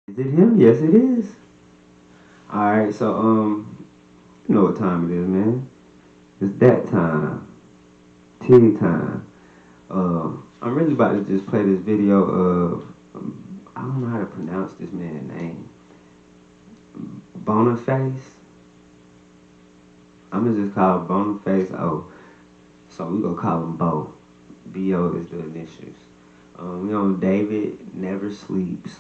Is it him? Yes, it is. All right, so you know what time it is, man. It's that time, tea time. I'm really about to just play this video of I don't know how to pronounce this man's name. Boniface. I'm gonna just call him Boniface. Oh, so we gonna call him Bo. Bo is the initials. We on David Never Sleeps.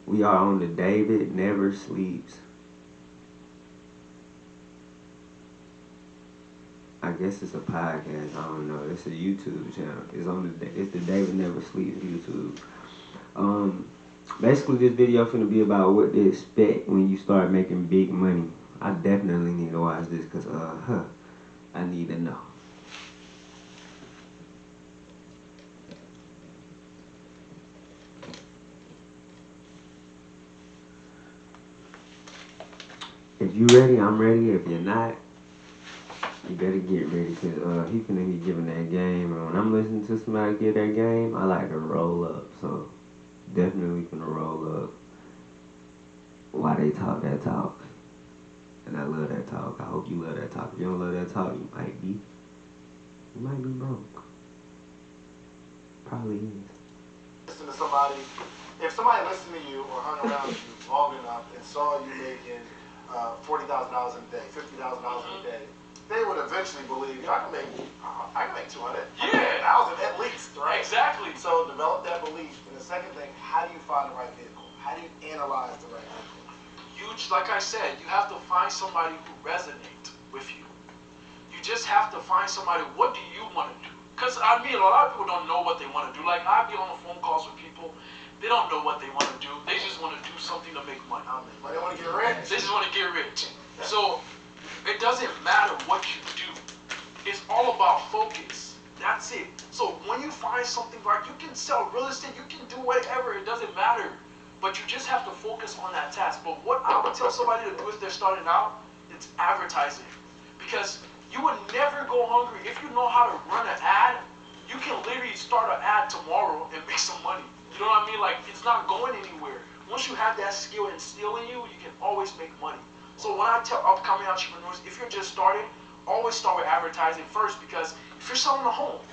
We are on the David Never Sleeps. I guess it's a podcast. I don't know. It's a YouTube channel. It's the David Never Sleeps YouTube. Um, Basically this video finna be about what to expect when you start making big money. I definitely need to watch this because I need to know. If you ready, I'm ready. If you're not, you better get ready because he finna be giving that game. And when I'm listening to somebody give that game, I like to roll up. So definitely finna roll up while they talk that talk. And I love that talk. I hope you love that talk. If you don't love that talk, you might be broke. Probably is. Listen to somebody, if somebody listened to you or hung around you long enough and saw you making $40,000 a day, $50,000 a day, they would eventually believe I can make 200, Yeah, 1,000 at least, right? exactly. So develop that belief. And the second thing, how do you find the right vehicle? How do you analyze the right vehicle? Like I said, you have to find somebody who resonates with you. You just have to find somebody. What do you want to do? Because I mean, a lot of people don't know what they want to do. Like I be on the phone calls with people, they don't know what they want to do. They just want to do something to make money. They want to get rich. They just want to get rich. So it doesn't matter what you do. It's all about focus. That's it. So when you find something right, you can sell real estate, you can do whatever, it doesn't matter. But you just have to focus on that task. But what I would tell somebody to do if they're starting out, it's advertising. Because you would never go hungry. If you know how to run an ad, you can literally start an ad tomorrow and make some money. You know what I mean? Like, it's not going anywhere. Once you have that skill instilled in you, you can always make money. So when I tell upcoming entrepreneurs, if you're just starting, always start with advertising first, because if you're selling a home,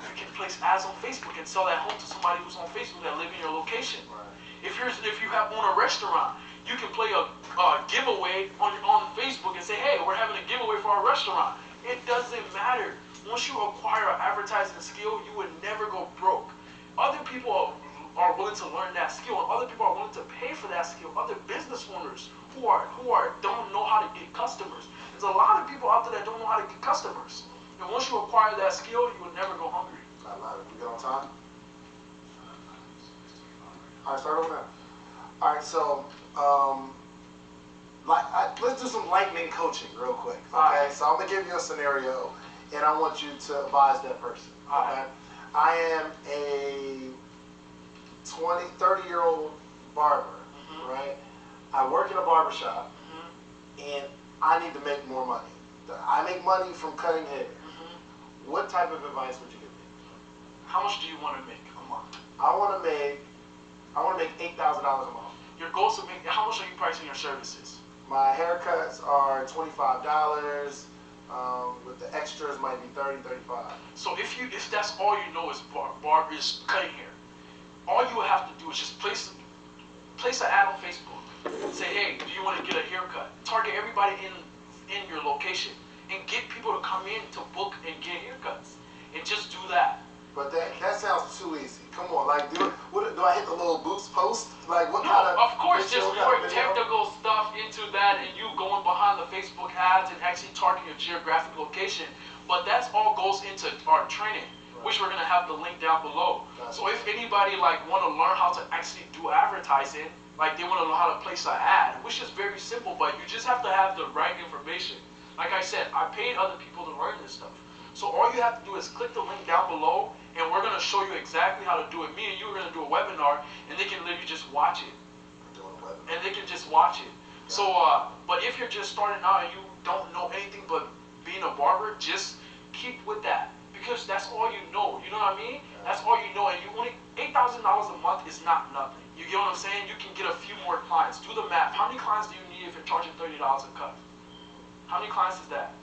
you can place ads on Facebook and sell that home to somebody who's on Facebook that live in your location. Right. If you have own a restaurant, you can play a giveaway on Facebook and say, hey, we're having a giveaway for our restaurant. It doesn't matter. Once you acquire an advertising skill, you would never go broke. Other people are willing to learn that skill, and other people are willing to pay for that skill. Other business owners who don't know how to get customers. There's a lot of people out there that don't know how to get customers. And once you acquire that skill, you will never go hungry. I love it. We good on time? All right, start over now. All right, so let's do some lightning coaching real quick. Okay, so I'm gonna give you a scenario, and I want you to advise that person. Okay, I am a 30-year-old barber, right? I work in a barbershop, and I need to make more money. I make money from cutting hair. What type of advice would you give me? How much do you want to make a month? I want to make $8,000 a month. Your goal is to make. How much are you pricing your services? My haircuts are $25. With the extras might be $30, $35. So if that's all you know is barber is cutting hair, all you would have to do is just place an ad on Facebook. Say, hey, do you want to get a haircut? Target everybody in your location and get people to come in to book and get haircuts. And just do that. But that sounds too easy. Come on, like do I hit the little boost post? Like what No, kind of? of course, there's what more kind of video? technical stuff into that, and you going behind the Facebook ads and actually targeting your geographic location. But that's all goes into our training, which we're gonna have the link down below. Gotcha. So if anybody like want to learn how to actually do advertising, like they want to know how to place an ad, which is very simple, but you just have to have the right information. Like I said, I paid other people to learn this stuff. So all you have to do is click the link down below, and we're going to show you exactly how to do it. Me and you are going to do a webinar, and they can literally just watch it. And they can just watch it. Yeah. So, but if you're just starting out and you don't know anything but being a barber, just keep with that. Because that's all you know. a month is not nothing. You get what I'm saying? You can get a few more clients. Do the math. How many clients do you need if you're charging $30 a cut? How many clients is that?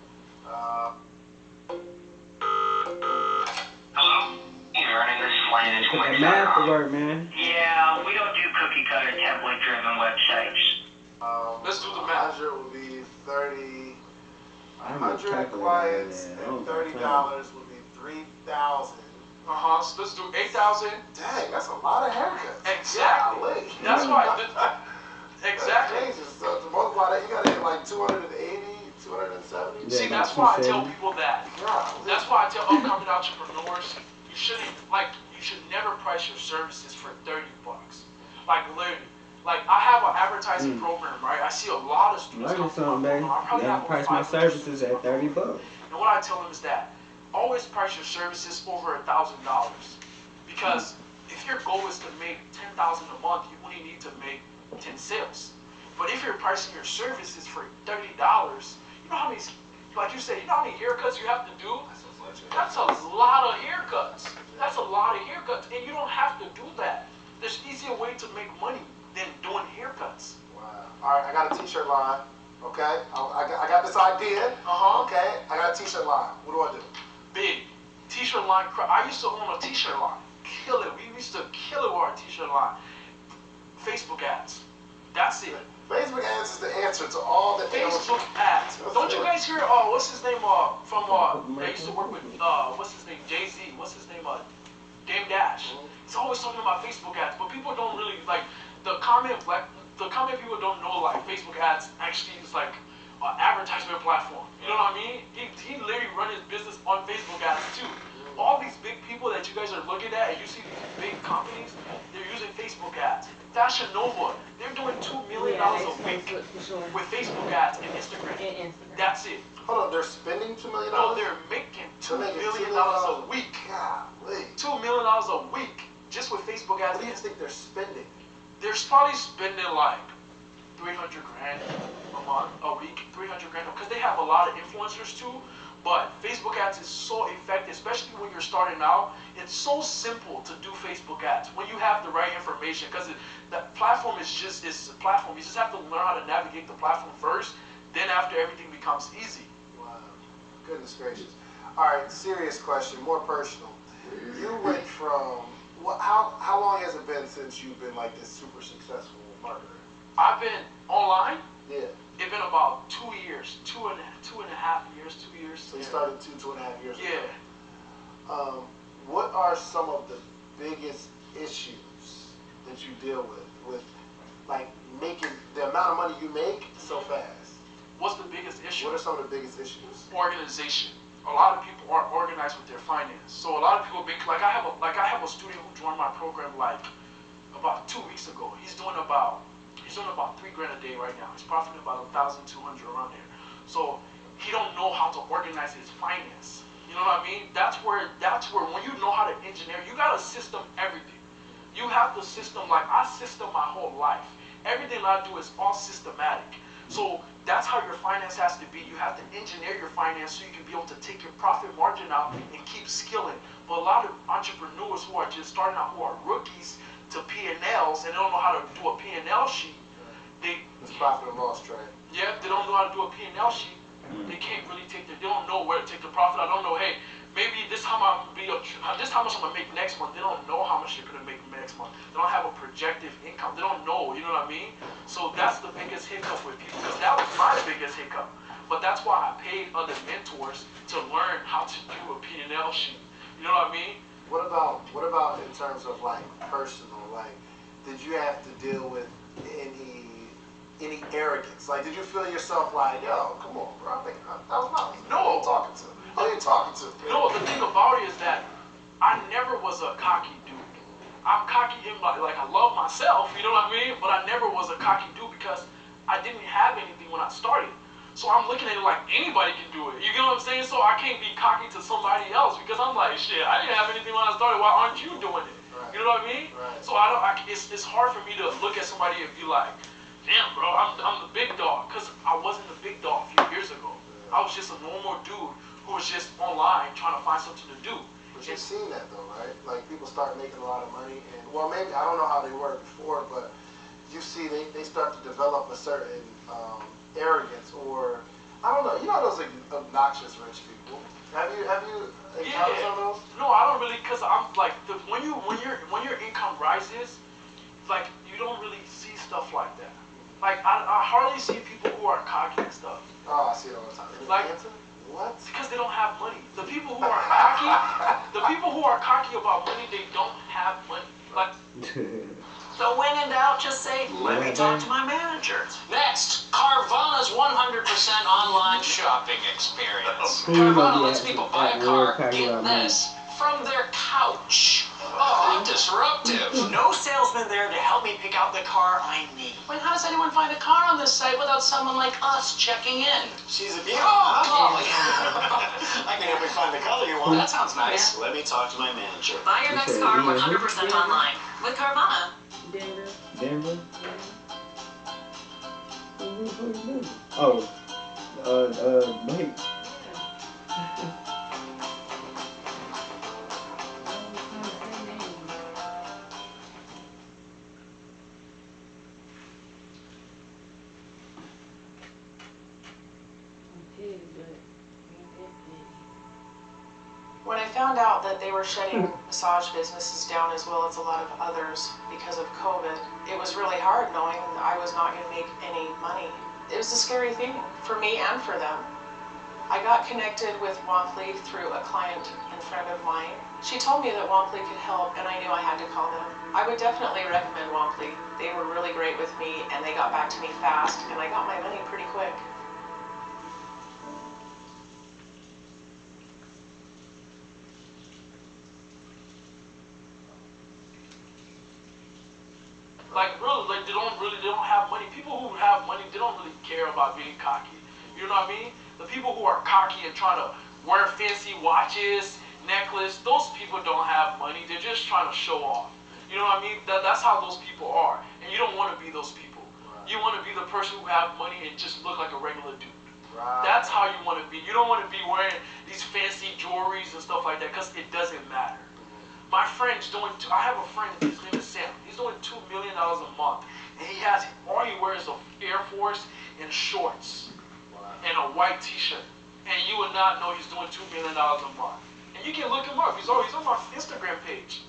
Hello? Good morning, this is Landon. Put that math to work, man. Yeah, we don't do cookie cutter template driven websites. Let's do the math. 100 would be 30. I haven't 100 calculated clients that. and $30 would be 3,000. So let's do 8,000. Dang, that's a lot of haircuts. Exactly. Golly. That's why. Exactly. Jesus. So to multiply that, you gotta hit like 280, 270. Yeah. See, that's about why I tell 270. people that. Golly. That's why I tell upcoming entrepreneurs, you should never price your services for $30. Like literally. Like I have an advertising program, right? I see a lot of students Learning come something, baby. I probably Never have price over my 500 services at $30. And what I tell them is that always price your services over $1,000, because if your goal is to make $10,000 a month, you only need to make 10 sales. But if you're pricing your services for $30, you know how many, like you said, you know how many haircuts you have to do? That's a lot of haircuts. That's a lot of haircuts, and you don't have to do that. There's easier way to make money than doing haircuts. Wow. All right, I got a t-shirt line. Okay, I got this idea. Okay, I got a t-shirt line. What do I do? Big t-shirt line. I used to own a t-shirt line. Kill it. We used to kill it with our t-shirt line. Facebook ads. That's it. Facebook ads is the answer to all the Facebook ads. Don't you guys hear? What's his name? From they used to work with. What's his name? Jay-Z. What's his name? Dame Dash. He's always talking about Facebook ads, but people don't really like the common people don't know like Facebook ads actually is like an advertisement platform. You know what I mean? He literally run his business on Facebook ads too. All these big people that you guys are looking at, and you see these big companies, they're using Facebook ads. Fashion Nova, they're doing $2 million a week with Facebook ads and Instagram. That's it. Hold on, they're spending $2 million? No, they're making $2 million a week. Golly. $2 million a week just with Facebook ads. What do you think they're spending? They're probably spending like 300 grand a month, a week, 300 grand, because they have a lot of influencers too. But Facebook ads is so effective, especially when you're starting out. It's so simple to do Facebook ads when you have the right information, because the platform is just a platform. You just have to learn how to navigate the platform first. Then after, everything becomes easy. Wow. Goodness gracious. All right, serious question, more personal. You went from, how long has it been since you've been like this super successful marketer? I've been online. Yeah. It's been about 2 years, two and a half years, 2 years. So you started 2.5 years ago. Yeah. What are some of the biggest issues that you deal with like making the amount of money you make so fast? What's the biggest issue? What are some of the biggest issues? Organization. A lot of people aren't organized with their finance. So a lot of people like I have a student who joined my program like about 2 weeks ago. He's doing about $3 grand a day right now. He's profiting about 1,200 around there. So he don't know how to organize his finance. You know what I mean? That's where when you know how to engineer, you gotta system everything. You have to system, like I system my whole life. Everything I do is all systematic. So that's how your finance has to be. You have to engineer your finance so you can be able to take your profit margin out and keep skilling. But a lot of entrepreneurs who are just starting out, who are rookies to P&Ls, and they don't know how to do a P&L sheet. It's profit and loss trade. Yeah, they don't know how to do a P&L sheet. They can't really they don't know where to take the profit. I don't know, hey, maybe this how much I'm gonna make next month. They don't know how much they're gonna make next month. They don't have a projected income. They don't know, you know what I mean? So that's the biggest hiccup with people, because that was my biggest hiccup. But that's why I paid other mentors to learn how to do a P&L sheet. You know what I mean? What about in terms of like personal? Like, did you have to deal with any arrogance? Like, did you feel yourself like, yo, come on, bro, I'm making $100,000. No. Who you talking to? Who you talking to? No, the thing about it is that I never was a cocky dude. I'm cocky in like I love myself, you know what I mean? But I never was a cocky dude because I didn't have anything when I started. So I'm looking at it like anybody can do it. You get what I'm saying? So I can't be cocky to somebody else because I'm like, shit, I didn't have anything when I started. Why aren't you doing it? Right. You know what I mean? Right. So it's hard for me to look at somebody and be like, damn, bro, I'm the big dog, because I wasn't the big dog a few years ago. I was just a normal dude who was just online trying to find something to do. But you've seen that though, right? Like people start making a lot of money, and well, maybe I don't know how they were before, but you see they start to develop a certain arrogance, or I don't know. You know those like, obnoxious rich people. Have you encountered some of those? No, I don't really, cause I'm like when your income rises, like you don't really see stuff like that. Like I hardly see people who are cocky and stuff. Oh, I see it all the time. Like. What? Because they don't have money. The people who are cocky about money, they don't have money. Like, so when in doubt, just say, let me talk to my manager. Next, Carvana's 100% online shopping experience. Carvana lets people buy a car, get this, from their couch. Oh, disruptive. No salesman there to help me pick out the car I need. Wait, how does anyone find a car on this site without someone like us checking in? She's a beauty. Oh, I can help you find the color you want. that sounds nice. Let me talk to my manager. Buy your next car 100% online with Carvana. Denver? Oh, wait. When I found out that they were shutting massage businesses down as well as a lot of others because of COVID, it was really hard knowing I was not going to make any money. It was a scary thing for me and for them. I got connected with Womply through a client and friend of mine. She told me that Womply could help, and I knew I had to call them. I would definitely recommend Womply. They were really great with me, and they got back to me fast, and I got my money pretty quick. like they don't have money. People who have money, they don't really care about being cocky. You know what I mean? The people who are cocky and trying to wear fancy watches, necklace, those people don't have money. They're just trying to show off. You know what I mean? That's how those people are. And you don't want to be those people. Right. You want to be the person who have money and just look like a regular dude. Right. That's how you want to be. You don't want to be wearing these fancy jewelries and stuff like that because it doesn't matter. My friend's doing, I have a friend, his name is Sam. He's doing $2 million a month. And all he wears is Air Force and shorts. Wow. And a white t-shirt. And you would not know he's doing $2 million a month. And you can look him up. He's on my Instagram page.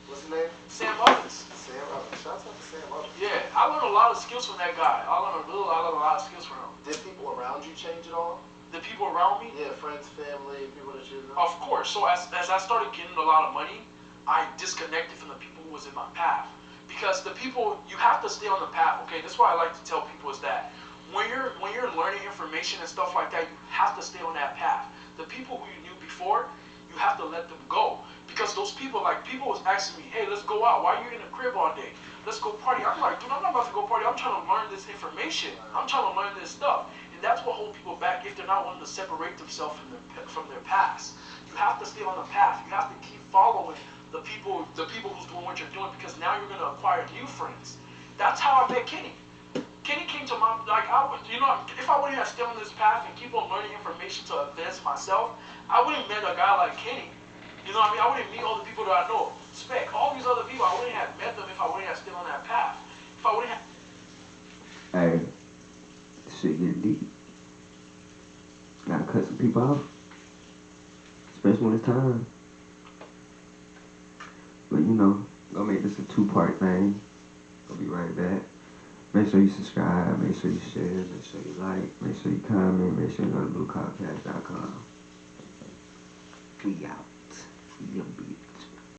What's his name? Sam Evans. Sam Evans. Shout out to Sam Evans. Yeah, I learned a lot of skills from that guy. I learned a lot of skills from him. Did people around you change at all? The people around me? Yeah, friends, family, people that you know. Of course. So as I started getting a lot of money, I disconnected from the people who was in my path. Because the people, you have to stay on the path, okay? That's why I like to tell people is that when you're learning information and stuff like that, you have to stay on that path. The people who you knew before, you have to let them go. Because those people, people was asking me, hey, let's go out. Why are you in the crib all day? Let's go party. I'm like, dude, I'm not about to go party. I'm trying to learn this information. I'm trying to learn this stuff. And that's what holds people back if they're not willing to separate themselves from their past. You have to stay on the path. You have to keep following the people who's doing what you're doing, because now you're going to acquire new friends. That's how I met Kenny. Kenny came to my, if I wouldn't have stayed on this path and keep on learning information to advance myself, I wouldn't have met a guy like Kenny. You know what I mean? I wouldn't meet all the people that I know. Spec, all these other people, I wouldn't have met them if I wouldn't have stayed on that path. If I wouldn't have... Hey, shit get deep. Gotta cut some people off. Especially when it's time. But gonna make this a 2-part thing. Gonna be right back. Make sure you subscribe, make sure you share, make sure you like, make sure you comment, make sure you go to bluecardcast.com. We out. See you, bitch.